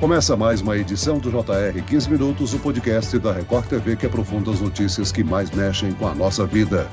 Começa mais uma edição do JR 15 Minutos, o podcast da Record TV que aprofunda as notícias que mais mexem com a nossa vida.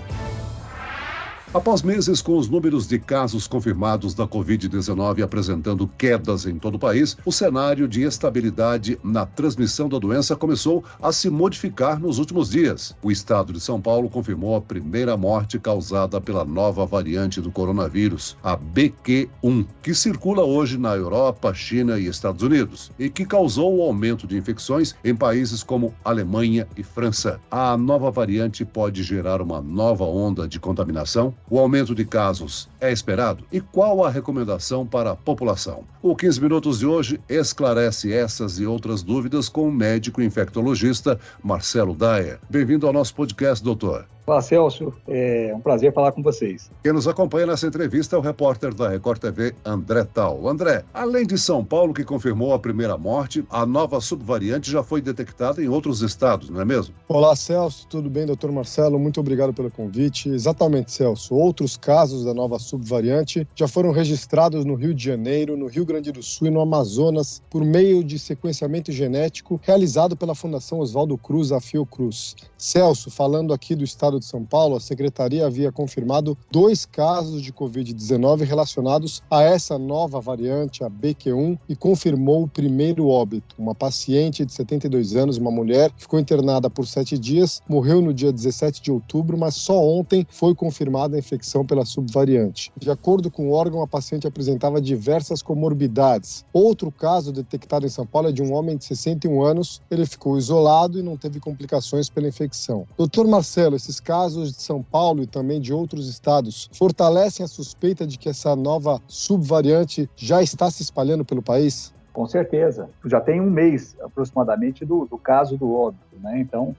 Após meses com os números de casos confirmados da Covid-19 apresentando quedas em todo o país, o cenário de estabilidade na transmissão da doença começou a se modificar nos últimos dias. O estado de São Paulo confirmou a primeira morte causada pela nova variante do coronavírus, a BQ.1, que circula hoje na Europa, China e Estados Unidos, e que causou o aumento de infecções em países como Alemanha e França. A nova variante pode gerar uma nova onda de contaminação? O aumento de casos é esperado? E qual a recomendação para a população? O 15 Minutos de hoje esclarece essas e outras dúvidas com o médico infectologista Marcelo Dayer. Bem-vindo ao nosso podcast, doutor. Olá, Celso. É um prazer falar com vocês. Quem nos acompanha nessa entrevista é o repórter da Record TV, André Tal. André, além de São Paulo, que confirmou a primeira morte, a nova subvariante já foi detectada em outros estados, não é mesmo? Olá, Celso. Tudo bem, doutor Marcelo? Muito obrigado pelo convite. Exatamente, Celso. Outros casos da nova subvariante já foram registrados no Rio de Janeiro, no Rio Grande do Sul e no Amazonas por meio de sequenciamento genético realizado pela Fundação Oswaldo Cruz, a Fiocruz. Celso, falando aqui do estado de São Paulo, a Secretaria havia confirmado 2 casos de Covid-19 relacionados a essa nova variante, a BQ.1, e confirmou o primeiro óbito. Uma paciente de 72 anos, uma mulher, ficou internada por 7 dias, morreu no dia 17 de outubro, mas só ontem foi confirmada a infecção pela subvariante. De acordo com o órgão, a paciente apresentava diversas comorbidades. Outro caso detectado em São Paulo é de um homem de 61 anos. Ele ficou isolado e não teve complicações pela infecção. Doutor Marcelo, esses casos de São Paulo e também de outros estados fortalecem a suspeita de que essa nova subvariante já está se espalhando pelo país? Com certeza. Já tem um mês, aproximadamente, do caso do óbito, né? Então,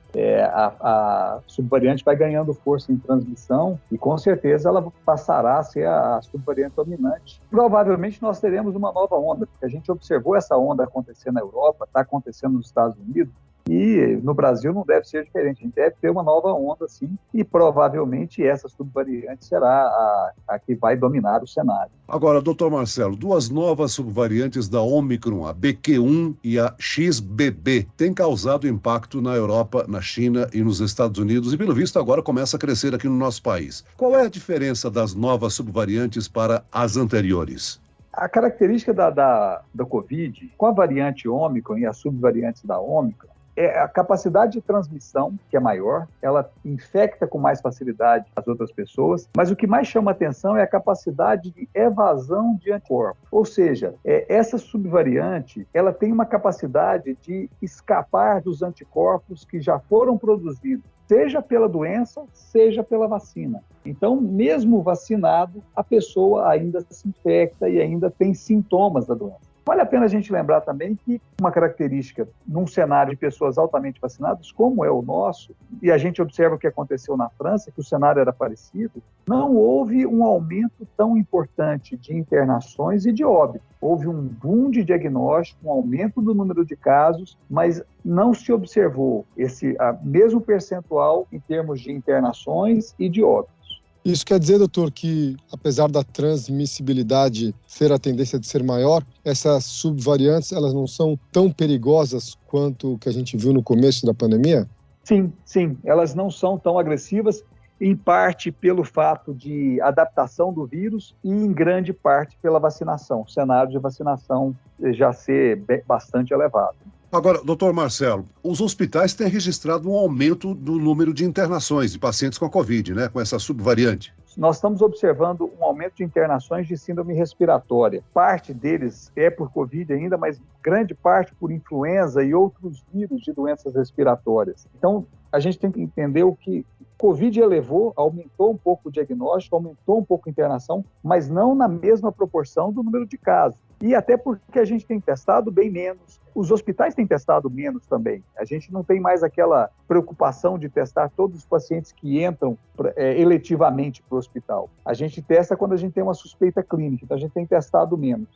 a subvariante vai ganhando força em transmissão e, com certeza, ela passará a ser a subvariante dominante. Provavelmente, nós teremos uma nova onda, porque a gente observou essa onda acontecer na Europa, está acontecendo nos Estados Unidos, e no Brasil não deve ser diferente, a gente deve ter uma nova onda, sim, e provavelmente essa subvariante será a que vai dominar o cenário. Agora, doutor Marcelo, 2 novas subvariantes da Ômicron, a BQ.1 e a XBB, têm causado impacto na Europa, na China e nos Estados Unidos, e pelo visto agora começa a crescer aqui no nosso país. Qual é a diferença das novas subvariantes para as anteriores? A característica da Covid, com a variante Ômicron e as subvariantes da Ômicron, é a capacidade de transmissão, que é maior, ela infecta com mais facilidade as outras pessoas, mas o que mais chama atenção é a capacidade de evasão de anticorpos. Ou seja, essa subvariante, ela tem uma capacidade de escapar dos anticorpos que já foram produzidos, seja pela doença, seja pela vacina. Então, mesmo vacinado, a pessoa ainda se infecta e ainda tem sintomas da doença. Vale a pena a gente lembrar também que uma característica num cenário de pessoas altamente vacinadas, como é o nosso, e a gente observa o que aconteceu na França, que o cenário era parecido, não houve um aumento tão importante de internações e de óbito. Houve um boom de diagnóstico, um aumento do número de casos, mas não se observou esse mesmo percentual em termos de internações e de óbito. Isso quer dizer, doutor, que apesar da transmissibilidade ser a tendência de ser maior, essas subvariantes elas não são tão perigosas quanto o que a gente viu no começo da pandemia? Sim, elas não são tão agressivas, em parte pelo fato de adaptação do vírus e em grande parte pela vacinação, o cenário de vacinação já ser bastante elevado. Agora, doutor Marcelo, os hospitais têm registrado um aumento do número de internações de pacientes com a Covid, né, com essa subvariante. Nós estamos observando um aumento de internações de síndrome respiratória. Parte deles é por Covid ainda, mas grande parte por influenza e outros vírus de doenças respiratórias. Então, a gente tem que entender o que Covid elevou, aumentou um pouco o diagnóstico, aumentou um pouco a internação, mas não na mesma proporção do número de casos. E até porque a gente tem testado bem menos, os hospitais têm testado menos também. A gente não tem mais aquela preocupação de testar todos os pacientes que entram eletivamente para o hospital. A gente testa quando a gente tem uma suspeita clínica, então a gente tem testado menos.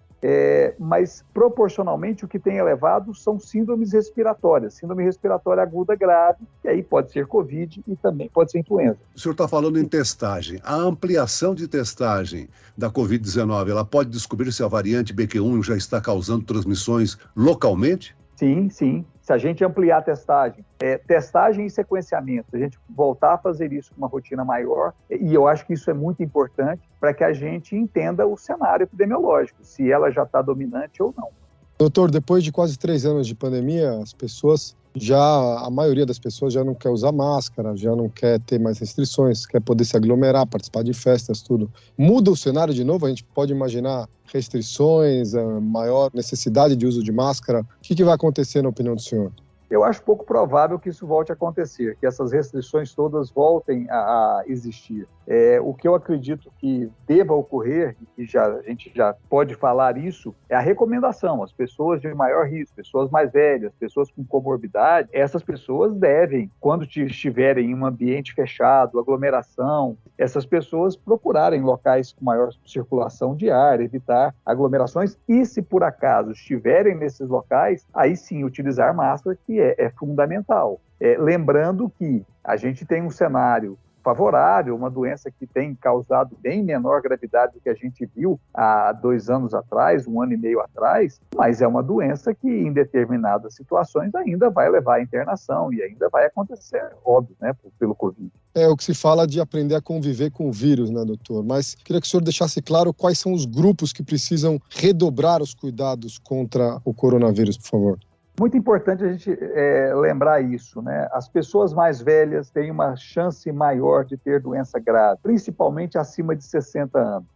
mas proporcionalmente o que tem elevado são síndromes respiratórias, síndrome respiratória aguda grave, que aí pode ser Covid e também pode ser influenza. O senhor está falando em testagem. A ampliação de testagem da Covid-19, ela pode descobrir se a variante BQ1 já está causando transmissões localmente? Sim. Se a gente ampliar a testagem e sequenciamento, se a gente voltar a fazer isso com uma rotina maior, e eu acho que isso é muito importante para que a gente entenda o cenário epidemiológico, se ela já está dominante ou não. Doutor, depois de quase 3 anos de pandemia, a maioria das pessoas já não quer usar máscara, já não quer ter mais restrições, quer poder se aglomerar, participar de festas, tudo. Muda o cenário de novo? A gente pode imaginar restrições, a maior necessidade de uso de máscara. O que vai acontecer na opinião do senhor? Eu acho pouco provável que isso volte a acontecer, que essas restrições todas voltem a existir. O que eu acredito que deva ocorrer, e a gente já pode falar isso, é a recomendação. As pessoas de maior risco, pessoas mais velhas, pessoas com comorbidade, essas pessoas devem, quando estiverem em um ambiente fechado, aglomeração, essas pessoas procurarem locais com maior circulação de ar, evitar aglomerações e, se por acaso estiverem nesses locais, aí sim utilizar máscara, que é fundamental. Lembrando que a gente tem um cenário favorável, uma doença que tem causado bem menor gravidade do que a gente viu há 2 anos atrás, 1 ano e meio atrás, mas é uma doença que em determinadas situações ainda vai levar à internação e ainda vai acontecer, óbvio, né, pelo Covid. É o que se fala de aprender a conviver com o vírus, né, doutor? Mas queria que o senhor deixasse claro quais são os grupos que precisam redobrar os cuidados contra o coronavírus, por favor. Muito importante a gente lembrar isso, né? As pessoas mais velhas têm uma chance maior de ter doença grave, principalmente acima de 60 anos.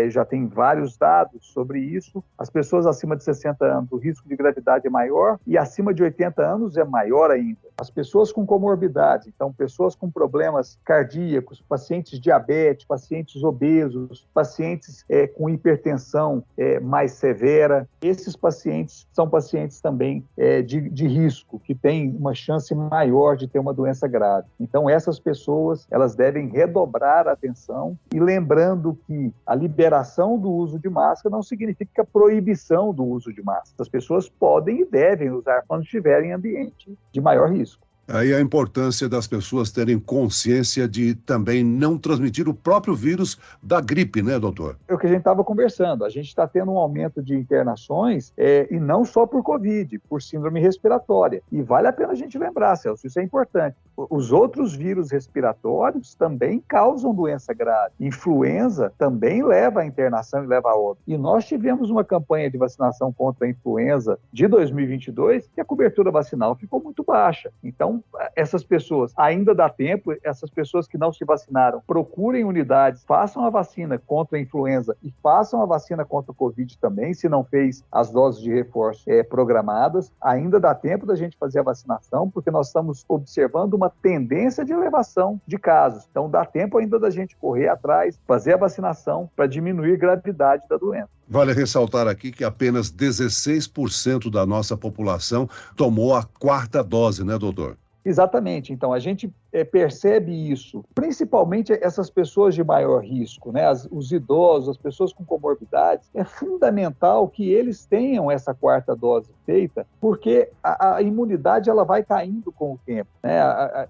Já tem vários dados sobre isso. As pessoas acima de 60 anos, o risco de gravidade é maior e acima de 80 anos é maior ainda. As pessoas com comorbidade, então pessoas com problemas cardíacos, pacientes diabéticos, pacientes obesos, pacientes com hipertensão mais severa, esses pacientes são pacientes também de risco, que têm uma chance maior de ter uma doença grave. Então, essas pessoas, elas devem redobrar a atenção e lembrando que a liberação do uso de máscara não significa a proibição do uso de máscara. As pessoas podem e devem usar quando estiverem em ambiente de maior risco. Aí a importância das pessoas terem consciência de também não transmitir o próprio vírus da gripe, né, doutor? É o que a gente estava conversando. A gente está tendo um aumento de internações e não só por Covid, por síndrome respiratória. E vale a pena a gente lembrar, Celso, isso é importante. Os outros vírus respiratórios também causam doença grave. Influenza também leva à internação e leva a óbito. E nós tivemos uma campanha de vacinação contra a influenza de 2022 e a cobertura vacinal ficou muito baixa. Então, essas pessoas, ainda dá tempo, essas pessoas que não se vacinaram, procurem unidades, façam a vacina contra a influenza e façam a vacina contra o Covid também, se não fez as doses de reforço programadas. Ainda dá tempo da gente fazer a vacinação, porque nós estamos observando uma tendência de elevação de casos. Então, dá tempo ainda da gente correr atrás, fazer a vacinação para diminuir a gravidade da doença. Vale ressaltar aqui que apenas 16% da nossa população tomou a 4ª dose, né, doutor? Exatamente. Então, a gente percebe isso, principalmente essas pessoas de maior risco, né? Os idosos, as pessoas com comorbidades, é fundamental que eles tenham essa 4ª dose feita, porque a imunidade ela vai caindo com o tempo, né?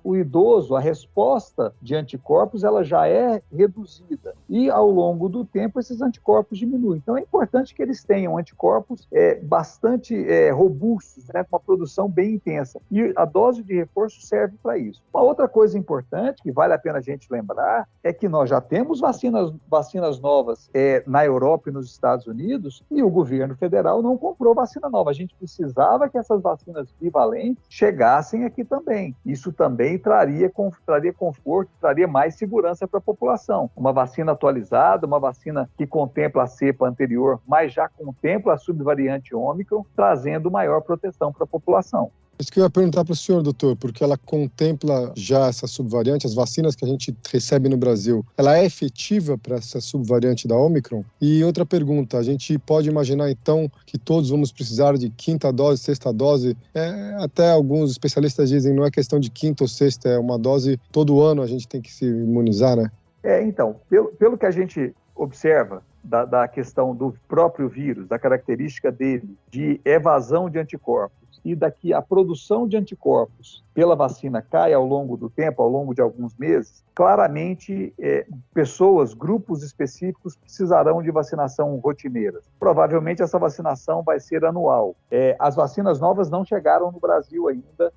O idoso, a resposta de anticorpos, ela já é reduzida e ao longo do tempo esses anticorpos diminuem. Então é importante que eles tenham anticorpos bastante robustos, né? Com uma produção bem intensa. E a dose de reforço serve para isso. Uma outra coisa importante que vale a pena a gente lembrar é que nós já temos vacinas novas na Europa e nos Estados Unidos e o governo federal não comprou vacina nova. A gente precisava que essas vacinas bivalentes chegassem aqui também. Isso também traria conforto, traria mais segurança para a população. Uma vacina atualizada, uma vacina que contempla a cepa anterior, mas já contempla a subvariante Ômicron, trazendo maior proteção para a população. Isso que eu ia perguntar para o senhor, doutor, porque ela contempla já essa subvariante, as vacinas que a gente recebe no Brasil, ela é efetiva para essa subvariante da Ômicron? E outra pergunta, a gente pode imaginar então que todos vamos precisar de 5ª dose, 6ª dose? Até alguns especialistas dizem não é questão de 5ª ou 6ª, é uma dose todo ano a gente tem que se imunizar, né? Então, pelo que a gente observa, da questão do próprio vírus, da característica dele de evasão de anticorpos, e daqui a produção de anticorpos pela vacina cai ao longo do tempo, ao longo de alguns meses, claramente pessoas, grupos específicos precisarão de vacinação rotineira. Provavelmente essa vacinação vai ser anual. As vacinas novas não chegaram no Brasil ainda.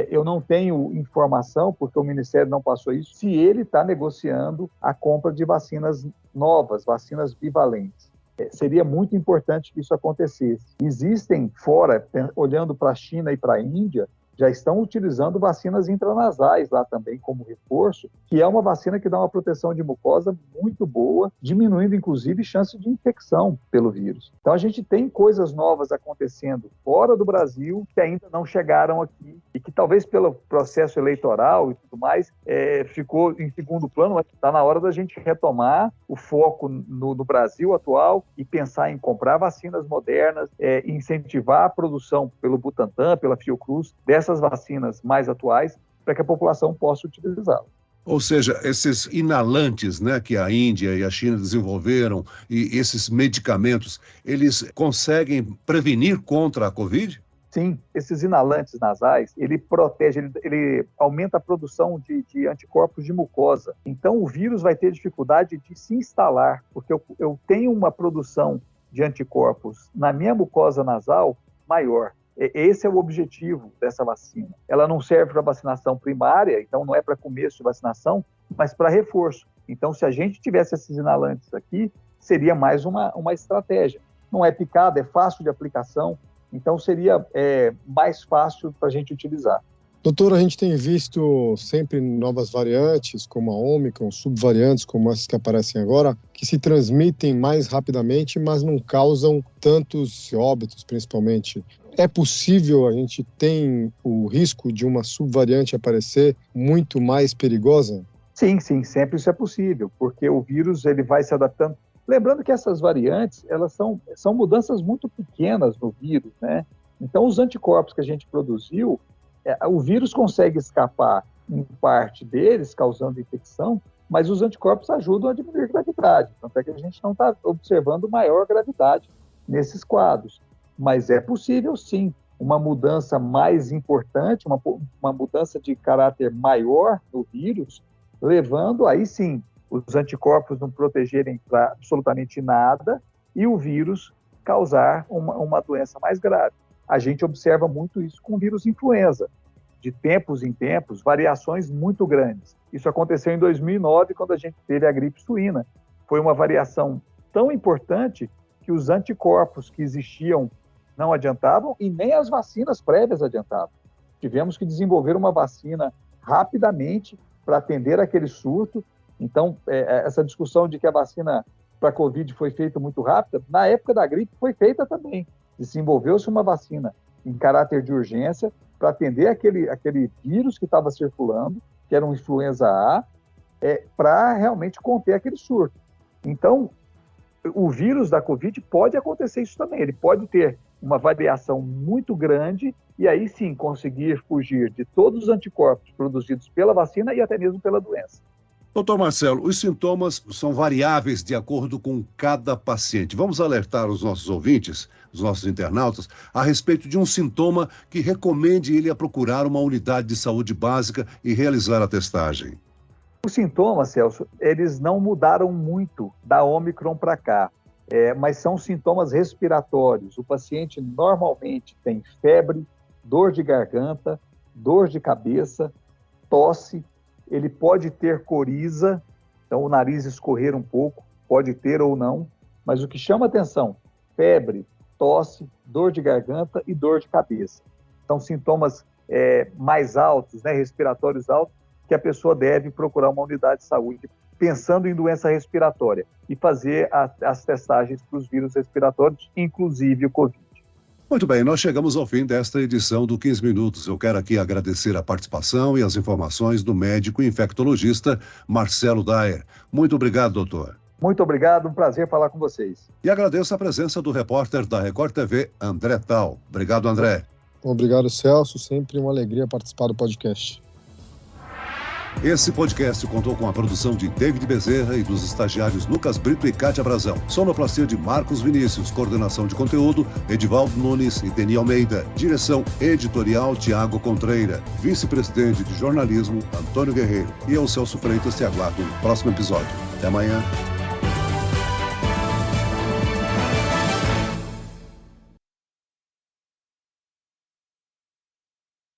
Eu não tenho informação, porque o Ministério não passou isso, se ele está negociando a compra de vacinas novas, vacinas bivalentes. Seria muito importante que isso acontecesse. Existem fora, olhando para a China e para a Índia, já estão utilizando vacinas intranasais lá também como reforço, que é uma vacina que dá uma proteção de mucosa muito boa, diminuindo inclusive chance de infecção pelo vírus. Então a gente tem coisas novas acontecendo fora do Brasil que ainda não chegaram aqui e que talvez pelo processo eleitoral e tudo mais ficou em segundo plano, mas está na hora da gente retomar o foco no Brasil atual e pensar em comprar vacinas modernas, incentivar a produção pelo Butantan, pela Fiocruz, dessas vacinas mais atuais, para que a população possa utilizá-las. Ou seja, esses inalantes, né, que a Índia e a China desenvolveram, e esses medicamentos, eles conseguem prevenir contra a Covid? Sim, esses inalantes nasais, ele protege, ele aumenta a produção de anticorpos de mucosa. Então, o vírus vai ter dificuldade de se instalar, porque eu tenho uma produção de anticorpos na minha mucosa nasal maior. Esse é o objetivo dessa vacina. Ela não serve para vacinação primária, então não é para começo de vacinação, mas para reforço. Então, se a gente tivesse esses inalantes aqui, seria mais uma estratégia. Não é picada, é fácil de aplicação, então seria mais fácil para a gente utilizar. Doutor, a gente tem visto sempre novas variantes, como a Ômicron, subvariantes como essas que aparecem agora, que se transmitem mais rapidamente, mas não causam tantos óbitos, principalmente. É possível, a gente tem o risco de uma subvariante aparecer muito mais perigosa? Sim, sempre isso é possível, porque o vírus ele vai se adaptando. Lembrando que essas variantes, elas são mudanças muito pequenas no vírus, né? Então, os anticorpos que a gente produziu, o vírus consegue escapar em parte deles, causando infecção, mas os anticorpos ajudam a diminuir a gravidade. Tanto é que a gente não está observando maior gravidade nesses quadros. Mas é possível, sim, uma mudança mais importante, uma mudança de caráter maior no vírus, levando aí, sim, os anticorpos não protegerem para absolutamente nada e o vírus causar uma doença mais grave. A gente observa muito isso com o vírus influenza. De tempos em tempos, variações muito grandes. Isso aconteceu em 2009, quando a gente teve a gripe suína. Foi uma variação tão importante que os anticorpos que existiam não adiantavam e nem as vacinas prévias adiantavam. Tivemos que desenvolver uma vacina rapidamente para atender aquele surto. Então, essa discussão de que a vacina para a Covid foi feita muito rápida, na época da gripe foi feita também. Desenvolveu-se uma vacina em caráter de urgência para atender aquele vírus que estava circulando, que era um influenza A, para realmente conter aquele surto. Então, o vírus da Covid pode acontecer isso também. Ele pode ter uma variação muito grande e aí sim conseguir fugir de todos os anticorpos produzidos pela vacina e até mesmo pela doença. Doutor Marcelo, os sintomas são variáveis de acordo com cada paciente. Vamos alertar os nossos ouvintes, os nossos internautas, a respeito de um sintoma que recomende ele a procurar uma unidade de saúde básica e realizar a testagem. Os sintomas, Celso, eles não mudaram muito da Ômicron para cá, mas são sintomas respiratórios. O paciente normalmente tem febre, dor de garganta, dor de cabeça, tosse. Ele pode ter coriza, então o nariz escorrer um pouco, pode ter ou não, mas o que chama atenção, febre, tosse, dor de garganta e dor de cabeça. São sintomas mais altos, né, respiratórios altos, que a pessoa deve procurar uma unidade de saúde, pensando em doença respiratória, e fazer as testagens para os vírus respiratórios, inclusive o Covid. Muito bem, nós chegamos ao fim desta edição do 15 Minutos. Eu quero aqui agradecer a participação e as informações do médico infectologista Marcelo Daher. Muito obrigado, doutor. Muito obrigado, um prazer falar com vocês. E agradeço a presença do repórter da Record TV, André Tal. Obrigado, André. Obrigado, Celso. Sempre uma alegria participar do podcast. Esse podcast contou com a produção de David Bezerra e dos estagiários Lucas Brito e Kátia Brazão. Sonoplastia de Marcos Vinícius, coordenação de conteúdo Edivaldo Nunes e Deni Almeida. Direção editorial Tiago Contreira. Vice-presidente de jornalismo Antônio Guerreiro. E eu, Celso Freitas, te aguardo no próximo episódio. Até amanhã.